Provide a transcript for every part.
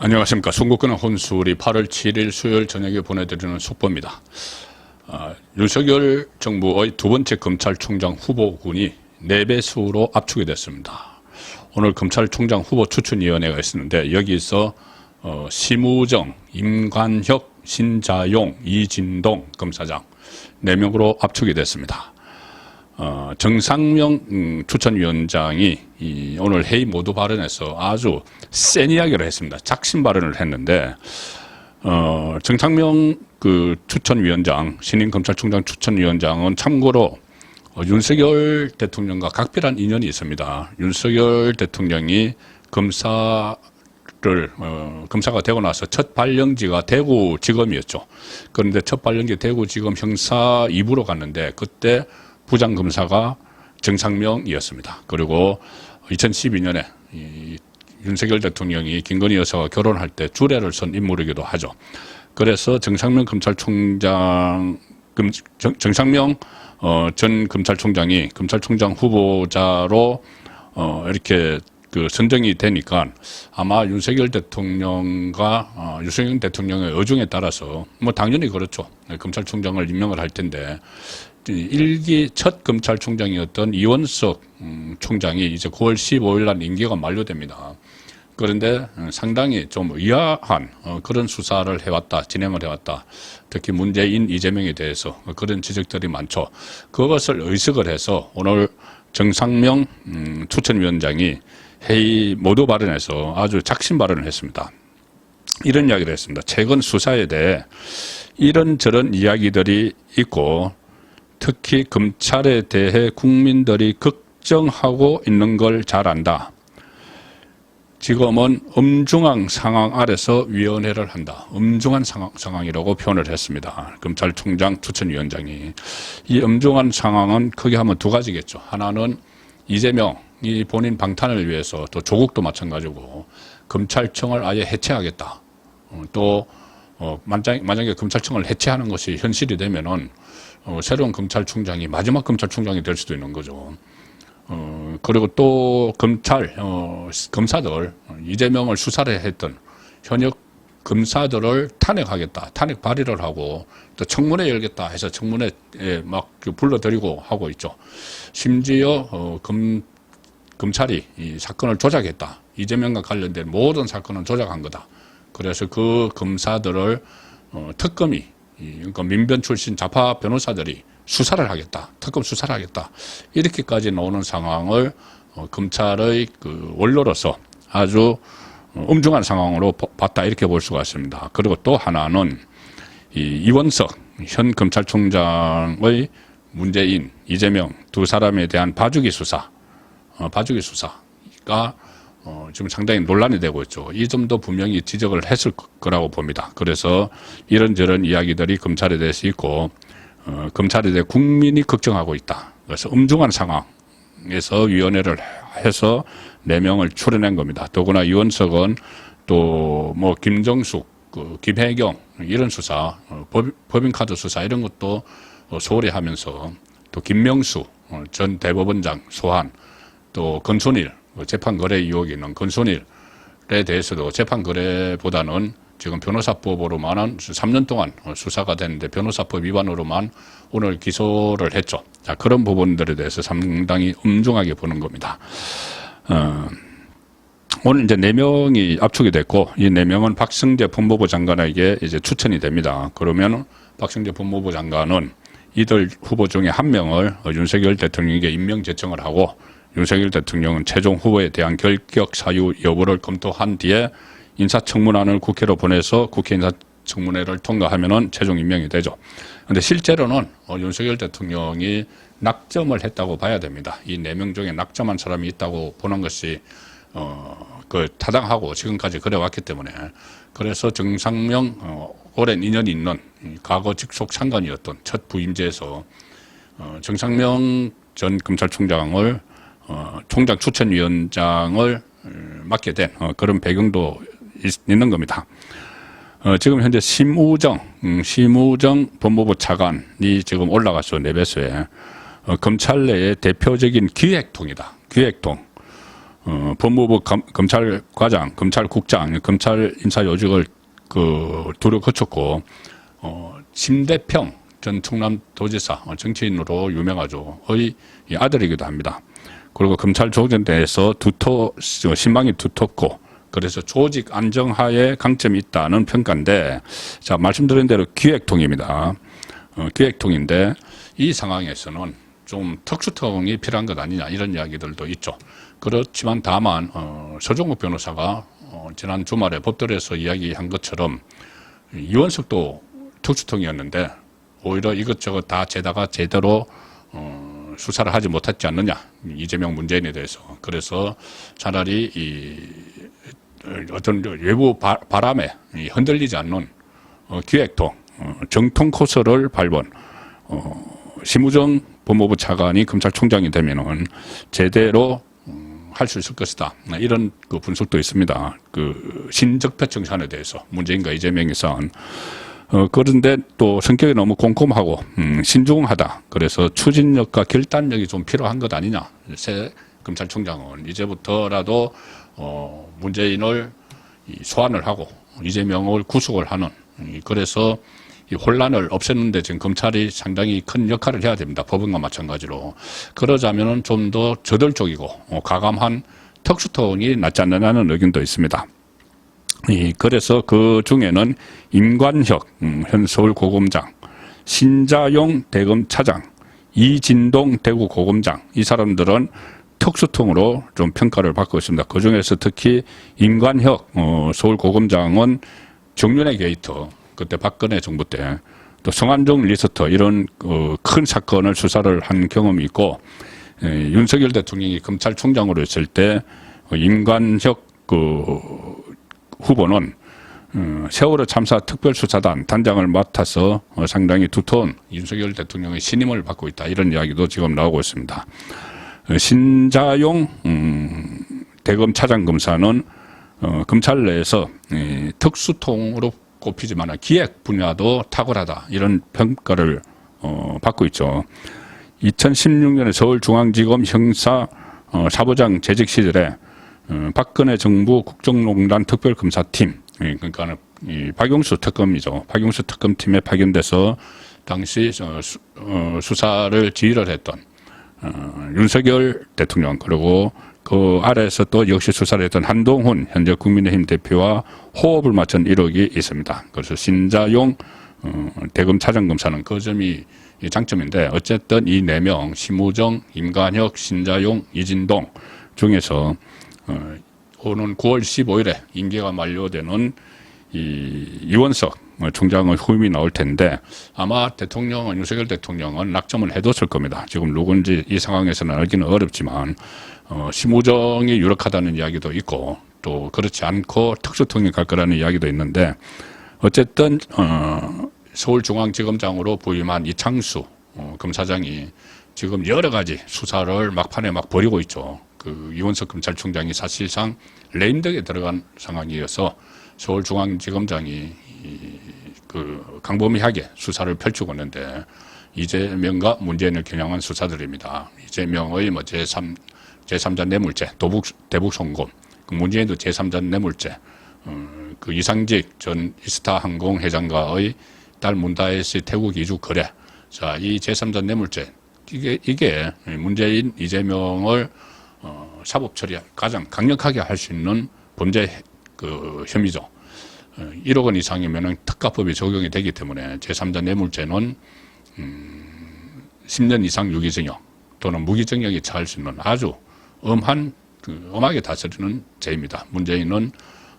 안녕하십니까. 송국근의 혼술이 8월 7일 수요일 저녁에 보내드리는 속보입니다. 윤석열 정부의 두 번째 검찰총장 후보군이 4배수로 압축이 됐습니다. 오늘 검찰총장 후보 추천위원회가 있었는데 여기서 심우정, 임관혁, 신자용, 이진동 검사장 4명으로 압축이 됐습니다. 정상명 추천위원장이 오늘 회의 모두 발언에서 아주 센 이야기를 했습니다. 작심 발언을 했는데, 정상명 추천위원장, 신임 검찰총장 추천위원장은 참고로 윤석열 대통령과 각별한 인연이 있습니다. 윤석열 대통령이 검사가 되고 나서 첫 발령지가 대구지검이었죠. 그런데 첫 발령지 대구지검 형사 2부로 갔는데 그때 부장검사가 정상명이었습니다. 그리고 2012년에 윤석열 대통령이 김건희 여사와 결혼할 때 주례를 선 인물이기도 하죠. 그래서 정상명 전 검찰총장이 검찰총장 후보자로 이렇게 선정이 되니까 아마 윤석열 대통령과 윤석열 대통령의 의중에 따라서 뭐 당연히 그렇죠. 검찰총장을 임명을 할 텐데 일기 첫 검찰총장이었던 이원석 총장이 이제 9월 15일 날 임기가 만료됩니다. 그런데 상당히 좀 의아한 그런 수사를 해왔다, 진행을 해왔다. 특히 문재인, 이재명에 대해서 그런 지적들이 많죠. 그것을 의식을 해서 오늘 정상명 추천위원장이 회의 모두 발언에서 아주 작심 발언을 했습니다. 이런 이야기를 했습니다. 최근 수사에 대해 이런저런 이야기들이 있고 특히 검찰에 대해 국민들이 걱정하고 있는 걸 잘 안다. 지금은 엄중한 상황 아래서 위원회를 한다. 엄중한 상황이라고 표현을 했습니다. 검찰총장 추천위원장이. 이 엄중한 상황은 크게 하면 두 가지겠죠. 하나는 이재명이 본인 방탄을 위해서 또 조국도 마찬가지고 검찰청을 아예 해체하겠다. 또 만약에 검찰청을 해체하는 것이 현실이 되면은 새로운 검찰총장이 마지막 검찰총장이 될 수도 있는 거죠. 그리고 또 검사들, 이재명을 수사를 했던 현역 검사들을 탄핵하겠다. 탄핵 발의를 하고 또 청문회 열겠다 해서 청문회에 막 불러들이고 하고 있죠. 심지어 검찰이 이 사건을 조작했다. 이재명과 관련된 모든 사건은 조작한 거다. 그래서 그 검사들을 특검이 그러니까 민변 출신 좌파 변호사들이 수사를 하겠다. 특검 수사를 하겠다. 이렇게까지 나오는 상황을 검찰의 원로로서 아주 엄중한 상황으로 봤다. 이렇게 볼 수가 있습니다. 그리고 또 하나는 이원석 현 검찰총장의 문재인, 이재명 두 사람에 대한 봐주기 수사가 지금 상당히 논란이 되고 있죠. 이 점도 분명히 지적을 했을 거라고 봅니다. 그래서 이런저런 이야기들이 검찰에 대해서 있고 검찰에 대해 국민이 걱정하고 있다. 그래서 엄중한 상황에서 위원회를 해서 4명을 출연한 겁니다. 더구나 이원석은 또 뭐 김정숙, 김혜경 이런 수사, 법인카드 수사 이런 것도 소홀히 하면서 또 김명수 전 대법원장 소환 또 건순일 재판거래 의혹이 있는 건순일에 대해서도 재판거래보다는 지금 변호사법으로만 3년 동안 수사가 됐는데 변호사법 위반으로만 오늘 기소를 했죠. 자, 그런 부분들에 대해서 상당히 엄중하게 보는 겁니다. 오늘 이제 4명이 압축이 됐고 이 4명은 박성재 법무부 장관에게 이제 추천이 됩니다. 그러면 박성재 법무부 장관은 이들 후보 중에 1명을 윤석열 대통령에게 임명 제청을 하고 윤석열 대통령은 최종 후보에 대한 결격 사유 여부를 검토한 뒤에 인사청문안을 국회로 보내서 국회 인사청문회를 통과하면은 최종 임명이 되죠. 그런데 실제로는 윤석열 대통령이 낙점을 했다고 봐야 됩니다. 이 4명 중에 낙점한 사람이 있다고 보는 것이 타당하고 지금까지 그래왔기 때문에 그래서 정상명 오랜 인연이 있는 과거 직속 상관이었던 첫 부임제에서 정상명 전 검찰총장을 총장 추천위원장을 맡게 된 그런 배경도 있는 겁니다. 지금 현재 심우정 법무부 차관이 지금 올라가서 4배수에 검찰 내의 대표적인 기획통이다. 기획통. 법무부 검찰과장, 검찰국장, 검찰 인사요직을 두루 거쳤고, 심대평 전 충남도지사 정치인으로 유명하죠.의 아들이기도 합니다. 그리고 검찰 조정대에서 신망이 두텁고, 그래서 조직 안정화에 강점이 있다는 평가인데, 자, 말씀드린 대로 기획통입니다. 기획통인데, 이 상황에서는 좀 특수통이 필요한 것 아니냐, 이런 이야기들도 있죠. 그렇지만 다만, 서종욱 변호사가 지난 주말에 법들에서 이야기한 것처럼, 이원석도 특수통이었는데, 오히려 이것저것 다 재다가 제대로, 수사를 하지 못했지 않느냐, 이재명 문재인에 대해서. 그래서 차라리 어떤 외부 바람에 흔들리지 않는 기획통, 정통 코스를 밟은 심우정 법무부 차관이 검찰총장이 되면은 제대로 할 수 있을 것이다. 이런 분석도 있습니다. 신적폐 청산에 대해서 문재인과 이재명이 쌓은. 그런데 또 성격이 너무 꼼꼼하고 신중하다. 그래서 추진력과 결단력이 좀 필요한 것 아니냐. 새 검찰총장은 이제부터라도 문재인을 소환을 하고 이재명을 구속을 하는, 그래서 이 혼란을 없애는데 지금 검찰이 상당히 큰 역할을 해야 됩니다. 법원과 마찬가지로. 그러자면은 좀 더 저돌적이고 가감한 특수통이 낫지 않느냐는 의견도 있습니다. 그래서 그 중에는 임관혁 현 서울고검장, 신자용 대검 차장, 이진동 대구고검장, 이 사람들은 특수통으로 좀 평가를 받고 있습니다. 그 중에서 특히 임관혁 서울고검장은 정윤회 게이트, 그때 박근혜 정부 때, 또 성완종 리스트 이런 큰 사건을 수사를 한 경험이 있고, 윤석열 대통령이 검찰총장으로 있을 때 임관혁 후보는 세월호 참사 특별수사단 단장을 맡아서 상당히 두터운 윤석열 대통령의 신임을 받고 있다, 이런 이야기도 지금 나오고 있습니다. 신자용 대검 차장검사는 검찰 내에서 특수통으로 꼽히지만 기획 분야도 탁월하다, 이런 평가를 받고 있죠. 2016년에 서울중앙지검 형사 사부장 재직 시절에 박근혜 정부 국정농단 특별검사팀, 그러니까 박용수 특검이죠. 박용수 특검팀에 파견돼서 당시 수사를 지휘를 했던 윤석열 대통령, 그리고 그 아래에서 또 역시 수사를 했던 한동훈 현재 국민의힘 대표와 호흡을 맞춘 이력이 있습니다. 그래서 신자용 대검 차장검사는 그 점이 장점인데, 어쨌든 이 4명 심우정, 임관혁, 신자용, 이진동 중에서 오는 9월 15일에 임기가 만료되는 이원석 총장의 후임이 나올 텐데, 아마 윤석열 대통령은 낙점을 해뒀을 겁니다. 지금 누군지 이 상황에서는 알기는 어렵지만, 심우정이 유력하다는 이야기도 있고, 또 그렇지 않고 특수통이 갈 거라는 이야기도 있는데, 어쨌든 서울중앙지검장으로 부임한 이창수 검사장이 지금 여러 가지 수사를 막판에 막 벌이고 있죠. 이원석 검찰총장이 사실상 레임덕에 들어간 상황이어서 서울중앙지검장이 강범위하게 수사를 펼치고 있는데, 이재명과 문재인을 겨냥한 수사들입니다. 이재명의 제3자 뇌물죄, 대북 송금, 문재인도 제3자 뇌물죄, 이상직 전 이스타항공 회장과의 딸 문다혜 씨 태국 이주 거래. 자, 이 제3자 뇌물죄, 이게 문재인, 이재명을 사법 처리 가장 강력하게 할 수 있는 범죄 혐의죠. 1억 원 이상이면 특가법이 적용이 되기 때문에 제3자 뇌물죄는 10년 이상 유기징역 또는 무기징역이 처할 수 있는 아주 엄하게 다스리는 죄입니다. 문재인은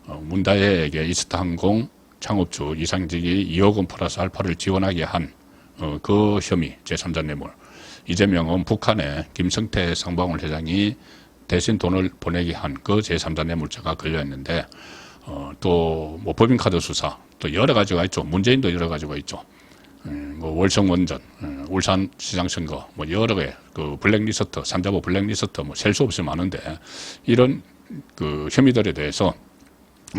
문다혜에게 이스타항공 창업주 이상직이 2억 원 플러스 알파를 지원하게 한 그 혐의 제3자 뇌물. 이재명은 북한에 김성태 상방울 회장이 대신 돈을 보내게 한 그 제3자 뇌물죄가 걸려있는데, 또 법인카드 수사, 또 여러 가지가 있죠. 문재인도 여러 가지가 있죠. 월성원전, 울산시장 선거, 여러 개, 블랙리스트, 삼자부 블랙리스트, 셀 수 없이 많은데, 이런 혐의들에 대해서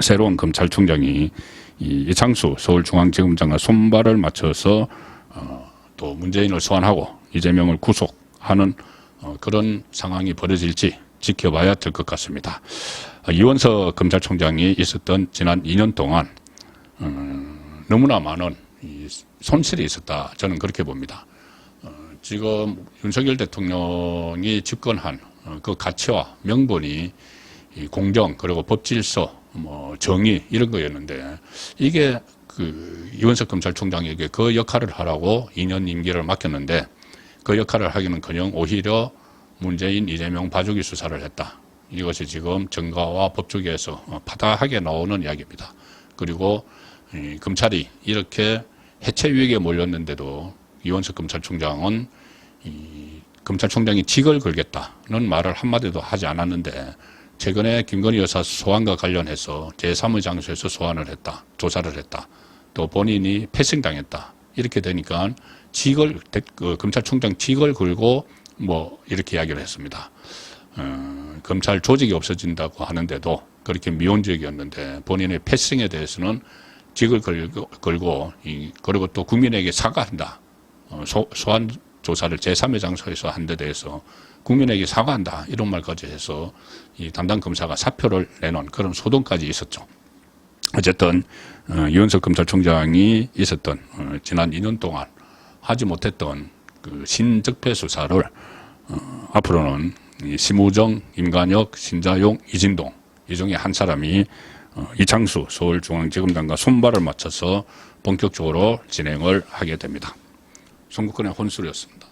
새로운 검찰총장이 이창수 서울중앙지검장과 손발을 맞춰서 또 문재인을 소환하고 이재명을 구속하는 그런 상황이 벌어질지, 지켜봐야 될 것 같습니다. 이원석 검찰총장이 있었던 지난 2년 동안 너무나 많은 손실이 있었다. 저는 그렇게 봅니다. 지금 윤석열 대통령이 집권한 그 가치와 명분이 공정 그리고 법질서 뭐 정의 이런 거였는데 이게 그 이원석 검찰총장에게 그 역할을 하라고 2년 임기를 맡겼는데 그 역할을 하기는커녕 오히려 문재인 이재명 봐주기 수사를 했다. 이것이 지금 정가와 법조계에서 파다하게 나오는 이야기입니다. 그리고 검찰이 이렇게 해체 위기에 몰렸는데도 이원석 검찰총장은 검찰총장이 직을 걸겠다는 말을 한마디도 하지 않았는데 최근에 김건희 여사 소환과 관련해서 제3의 장소에서 소환을 했다. 조사를 했다. 또 본인이 패싱당했다. 이렇게 되니까 검찰총장 직을 걸고 뭐 이렇게 이야기를 했습니다. 검찰 조직이 없어진다고 하는데도 그렇게 미온적이었는데 본인의 패싱에 대해서는 직을 걸고 그리고 또 국민에게 사과한다. 소환 조사를 제3의 장소에서 한 데 대해서 국민에게 사과한다. 이런 말까지 해서 이 담당 검사가 사표를 내놓은 그런 소동까지 있었죠. 어쨌든 이원석 검찰총장이 있었던 지난 2년 동안 하지 못했던 그 신적폐 수사를 앞으로는 심우정, 임관혁, 신자용, 이진동 이 중에 한 사람이 이창수 서울중앙지검장과 손발을 맞춰서 본격적으로 진행을 하게 됩니다. 송국근의 혼술이었습니다.